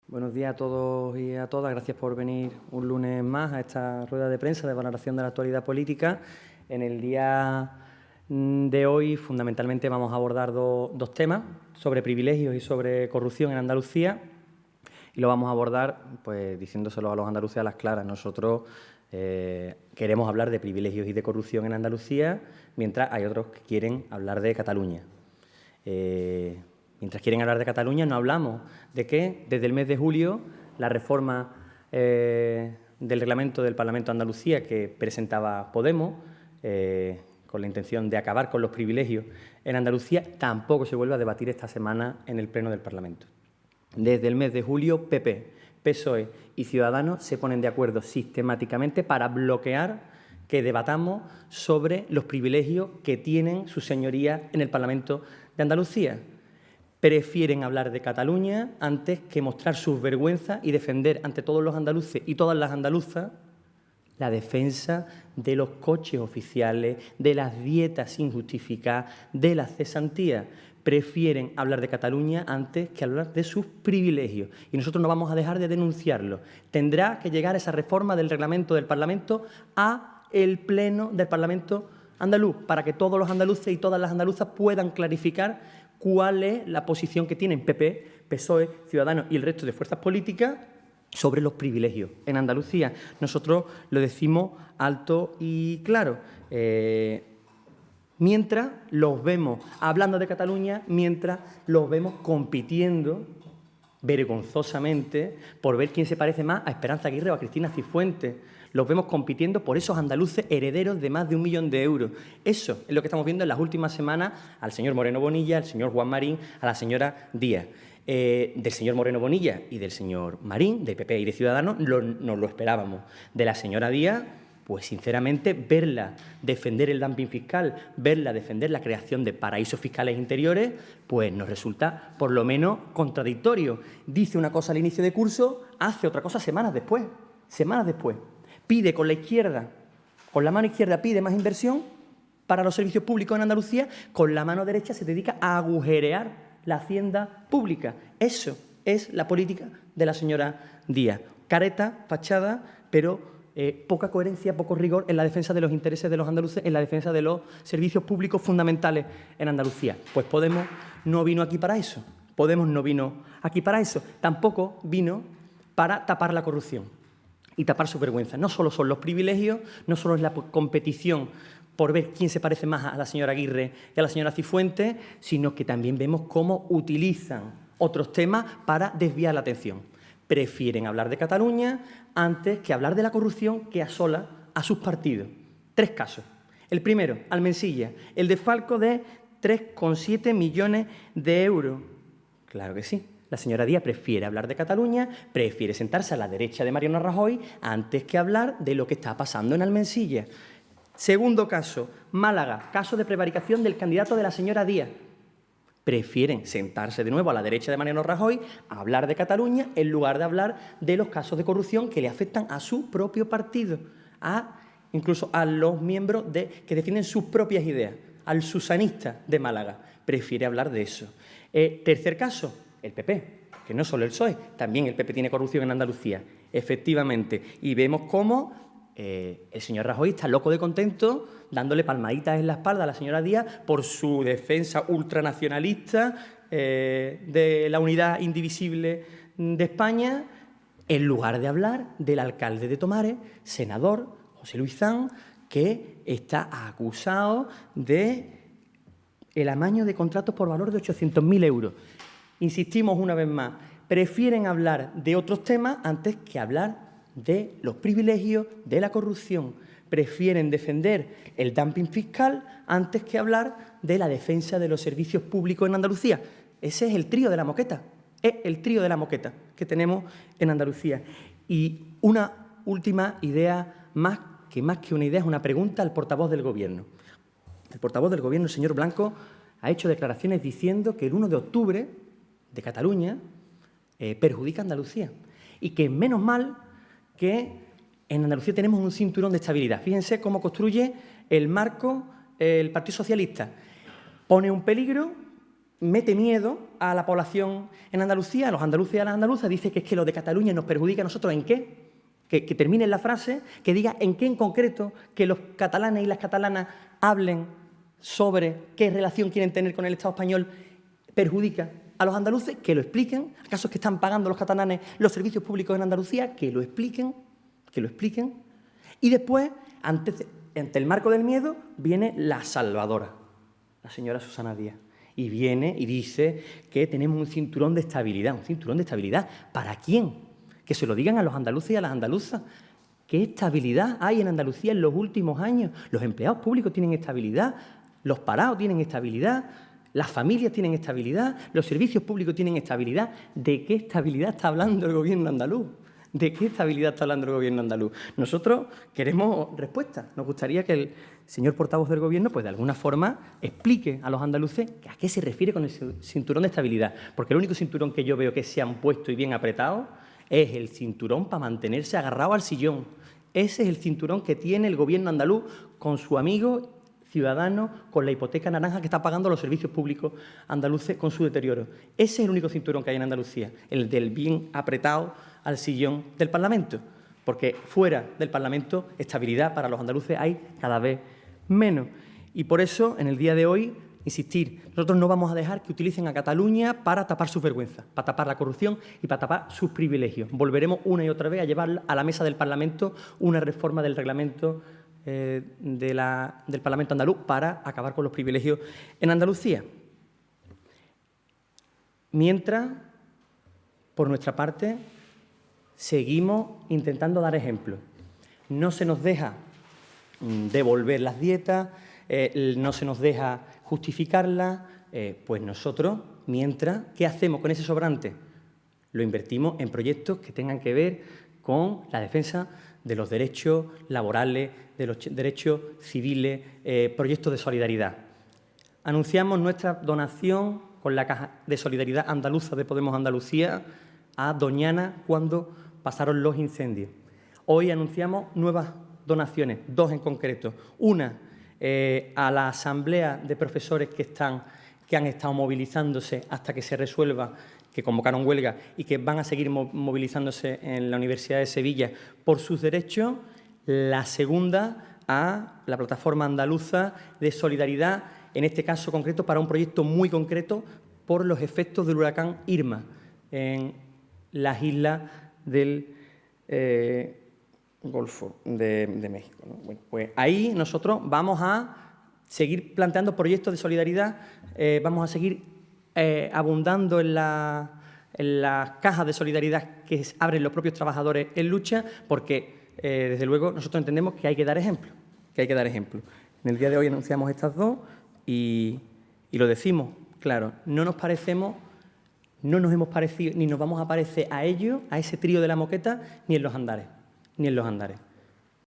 Buenos días a todos y a todas. Gracias por venir un lunes más a esta rueda de prensa de valoración de la actualidad política. En el día de hoy, fundamentalmente, vamos a abordar dos temas, sobre privilegios y sobre corrupción en Andalucía. Y lo vamos a abordar pues diciéndoselo a los andaluces a las claras. Nosotros queremos hablar de privilegios y de corrupción en Andalucía, mientras hay otros que quieren hablar de Cataluña. Mientras quieren hablar de Cataluña, no hablamos de que desde el mes de julio la reforma del reglamento del Parlamento de Andalucía que presentaba Podemos, con la intención de acabar con los privilegios en Andalucía, tampoco se vuelve a debatir esta semana en el Pleno del Parlamento. Desde el mes de julio, PP, PSOE y Ciudadanos se ponen de acuerdo sistemáticamente para bloquear que debatamos sobre los privilegios que tienen sus señorías en el Parlamento de Andalucía. Prefieren hablar de Cataluña antes que mostrar sus vergüenzas y defender ante todos los andaluces y todas las andaluzas la defensa de los coches oficiales, de las dietas sin justificar, de las cesantías. Prefieren hablar de Cataluña antes que hablar de sus privilegios. Y nosotros no vamos a dejar de denunciarlo. Tendrá que llegar esa reforma del reglamento del Parlamento a el Pleno del Parlamento andaluz, para que todos los andaluces y todas las andaluzas puedan clarificar cuál es la posición que tienen PP, PSOE, Ciudadanos y el resto de fuerzas políticas sobre los privilegios en Andalucía. Nosotros lo decimos alto y claro. Mientras los vemos hablando de Cataluña, mientras los vemos compitiendo vergonzosamente por ver quién se parece más a Esperanza Aguirre o a Cristina Cifuentes. Los vemos compitiendo por esos andaluces herederos de más de 1 millón de euros. Eso es lo que estamos viendo en las últimas semanas al señor Moreno Bonilla, al señor Juan Marín, a la señora Díaz. Del señor Moreno Bonilla y del señor Marín, de PP y de Ciudadanos, nos lo esperábamos. De la señora Díaz, pues sinceramente, verla defender el dumping fiscal, verla defender la creación de paraísos fiscales interiores, pues nos resulta por lo menos contradictorio. Dice una cosa al inicio de curso, hace otra cosa semanas después. Semanas después. Pide con la izquierda, con la mano izquierda pide más inversión para los servicios públicos en Andalucía, con la mano derecha se dedica a agujerear la hacienda pública. Eso es la política de la señora Díaz. Careta, fachada, pero poca coherencia, poco rigor en la defensa de los intereses de los andaluces, en la defensa de los servicios públicos fundamentales en Andalucía. Pues Podemos no vino aquí para eso. Podemos no vino aquí para eso. Tampoco vino para tapar la corrupción y tapar su vergüenza. No solo son los privilegios, no solo es la competición por ver quién se parece más a la señora Aguirre y a la señora Cifuentes, sino que también vemos cómo utilizan otros temas para desviar la atención. Prefieren hablar de Cataluña antes que hablar de la corrupción que asola a sus partidos. 3 casos. El primero, Almensilla, el desfalco de 3,7 millones de euros. Claro que sí. La señora Díaz prefiere hablar de Cataluña, prefiere sentarse a la derecha de Mariano Rajoy antes que hablar de lo que está pasando en Almensilla. Segundo caso, Málaga, caso de prevaricación del candidato de la señora Díaz. Prefieren sentarse de nuevo a la derecha de Mariano Rajoy a hablar de Cataluña en lugar de hablar de los casos de corrupción que le afectan a su propio partido, incluso a los miembros que defienden sus propias ideas, al susanista de Málaga. Prefiere hablar de eso. Tercer caso, el PP, que no solo el PSOE, también el PP tiene corrupción en Andalucía, efectivamente. Y vemos cómo el señor Rajoy está loco de contento, dándole palmaditas en la espalda a la señora Díaz por su defensa ultranacionalista de la unidad indivisible de España, en lugar de hablar del alcalde de Tomares, senador José Luis Zan, que está acusado de el amaño de contratos por valor de 800.000 euros. Insistimos una vez más, prefieren hablar de otros temas antes que hablar de los privilegios, de la corrupción. Prefieren defender el dumping fiscal antes que hablar de la defensa de los servicios públicos en Andalucía. Ese es el trío de la moqueta, es el trío de la moqueta que tenemos en Andalucía. Y una última idea, más que una idea, es una pregunta al portavoz del Gobierno. El portavoz del Gobierno, el señor Blanco, ha hecho declaraciones diciendo que el 1 de octubre de Cataluña perjudica a Andalucía y que menos mal que en Andalucía tenemos un cinturón de estabilidad. Fíjense cómo construye el marco el Partido Socialista. Pone un peligro mete miedo a la población en Andalucía, a los andaluces y a las andaluzas, dice que es que lo de Cataluña nos perjudica a nosotros. ¿En qué? Que termine la frase, que diga en qué en concreto que los catalanes y las catalanas hablen sobre qué relación quieren tener con el Estado español perjudica a los andaluces, que lo expliquen. ¿Acaso es que están pagando los catalanes los servicios públicos en Andalucía? Que lo expliquen, que lo expliquen. Y después, ante el marco del miedo, viene la salvadora, la señora Susana Díaz. Y viene y dice que tenemos un cinturón de estabilidad. ¿Un cinturón de estabilidad? ¿Para quién? Que se lo digan a los andaluces y a las andaluzas. ¿Qué estabilidad hay en Andalucía en los últimos años? Los empleados públicos tienen estabilidad, los parados tienen estabilidad, las familias tienen estabilidad, los servicios públicos tienen estabilidad. ¿De qué estabilidad está hablando el gobierno andaluz? ¿De qué estabilidad está hablando el gobierno andaluz? Nosotros queremos respuestas. Nos gustaría que el señor portavoz del Gobierno, pues de alguna forma, explique a los andaluces a qué se refiere con el cinturón de estabilidad. Porque el único cinturón que yo veo que se han puesto y bien apretado es el cinturón para mantenerse agarrado al sillón. Ese es el cinturón que tiene el Gobierno andaluz con su amigo ciudadano, con la hipoteca naranja que está pagando los servicios públicos andaluces con su deterioro. Ese es el único cinturón que hay en Andalucía, el del bien apretado al sillón del Parlamento, porque fuera del Parlamento estabilidad para los andaluces hay cada vez menos. Y por eso, en el día de hoy, insistir, nosotros no vamos a dejar que utilicen a Cataluña para tapar sus vergüenzas, para tapar la corrupción y para tapar sus privilegios. Volveremos una y otra vez a llevar a la mesa del Parlamento una reforma del reglamento del Parlamento andaluz para acabar con los privilegios en Andalucía. Mientras, por nuestra parte, seguimos intentando dar ejemplo. No se nos deja devolver las dietas, no se nos deja justificarlas, pues nosotros, mientras, ¿qué hacemos con ese sobrante? Lo invertimos en proyectos que tengan que ver con la defensa de los derechos laborales, de los derechos civiles, proyectos de solidaridad. Anunciamos nuestra donación con la Caja de Solidaridad Andaluza de Podemos Andalucía a Doñana cuando pasaron los incendios. Hoy anunciamos nuevas donaciones, dos en concreto. Una a la asamblea de profesores que han estado movilizándose hasta que se resuelva, que convocaron huelga y que van a seguir movilizándose en la Universidad de Sevilla por sus derechos. La segunda a la Plataforma Andaluza de Solidaridad, en este caso concreto para un proyecto muy concreto por los efectos del huracán Irma en las islas del Golfo de México, ¿no? Bueno, pues ahí nosotros vamos a seguir planteando proyectos de solidaridad, vamos a seguir abundando en las cajas de solidaridad que abren los propios trabajadores en lucha, porque desde luego nosotros entendemos que hay que dar ejemplo, En el día de hoy anunciamos estas dos y lo decimos, claro, no nos hemos parecido ni nos vamos a parecer a ellos, a ese trío de la moqueta, ni en los andares.